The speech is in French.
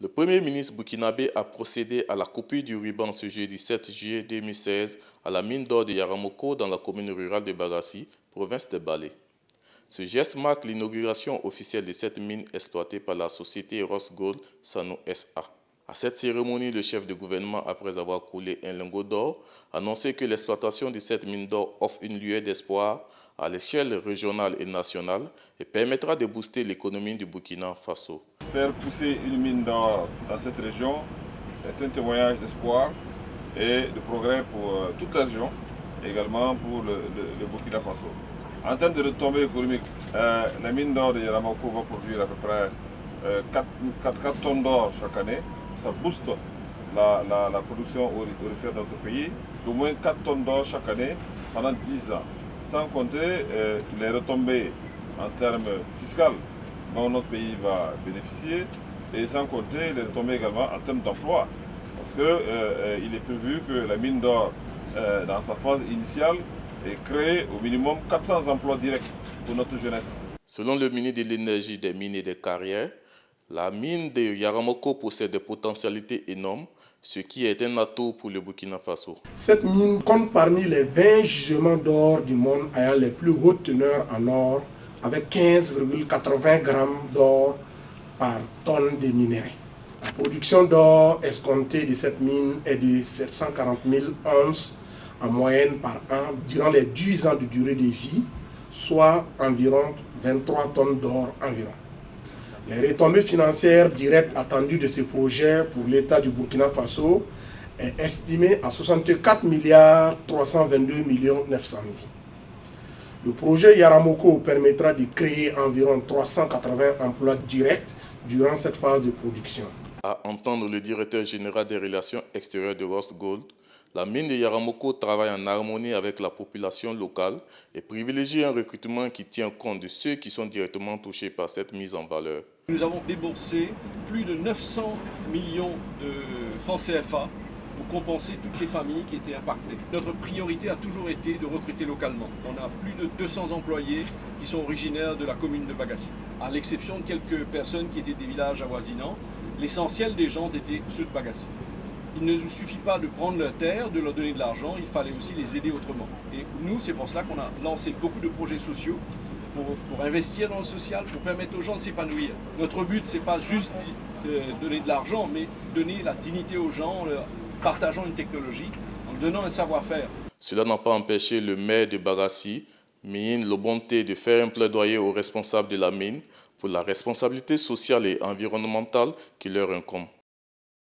Le Premier ministre burkinabé a procédé à la coupure du ruban ce jeudi 7 juillet 2016 à la mine d'or de Yaramoko dans la commune rurale de Bagassi, province de Balé. Ce geste marque l'inauguration officielle de cette mine exploitée par la société Rosgold Sano SA. À cette cérémonie, le chef de gouvernement, après avoir coulé un lingot d'or, a annoncé que l'exploitation de cette mine d'or offre une lueur d'espoir à l'échelle régionale et nationale et permettra de booster l'économie du Burkina Faso. Faire pousser une mine d'or dans cette région est un témoignage d'espoir et de progrès pour toute la région, et également pour le Burkina Faso. En termes de retombées économiques, la mine d'or de Yaramoko va produire à peu près 4 tonnes d'or chaque année. Ça booste la production aurifère de notre pays d'au moins 4 tonnes d'or chaque année pendant 10 ans. Sans compter les retombées en termes fiscaux dont notre pays va bénéficier et sans compter les retombées également en termes d'emploi. Parce qu'il est prévu que la mine d'or, dans sa phase initiale, ait créé au minimum 400 emplois directs pour notre jeunesse. Selon le ministre de l'Énergie, des Mines et des Carrières, la mine de Yaramoko possède des potentialités énormes, ce qui est un atout pour le Burkina Faso. Cette mine compte parmi les 20 gisements d'or du monde ayant les plus hautes teneurs en or, avec 15,80 grammes d'or par tonne de minerai. La production d'or escomptée de cette mine est de 740 000 onces en moyenne par an durant les 10 ans de durée de vie, soit environ 23 tonnes d'or environ. Les retombées financières directes attendues de ce projet pour l'État du Burkina Faso est estimé à 64 322 900 000. Le projet Yaramoko permettra de créer environ 380 emplois directs durant cette phase de production. À entendre le directeur général des relations extérieures de Rosgold, la mine de Yaramoko travaille en harmonie avec la population locale et privilégie un recrutement qui tient compte de ceux qui sont directement touchés par cette mise en valeur. Nous avons déboursé plus de 900 millions de francs CFA pour compenser toutes les familles qui étaient impactées. Notre priorité a toujours été de recruter localement. On a plus de 200 employés qui sont originaires de la commune de Bagassi. À l'exception de quelques personnes qui étaient des villages avoisinants, l'essentiel des gens étaient ceux de Bagassi. Il ne nous suffit pas de prendre leur terre, de leur donner de l'argent, il fallait aussi les aider autrement. Et nous, c'est pour cela qu'on a lancé beaucoup de projets sociaux pour investir dans le social, pour permettre aux gens de s'épanouir. Notre but, ce n'est pas juste de donner de l'argent, mais donner la dignité aux gens, en leur partageant une technologie, en donnant un savoir-faire. Cela n'a pas empêché le maire de Bagassi, Mine Lobonté, de faire un plaidoyer aux responsables de la mine pour la responsabilité sociale et environnementale qui leur incombe.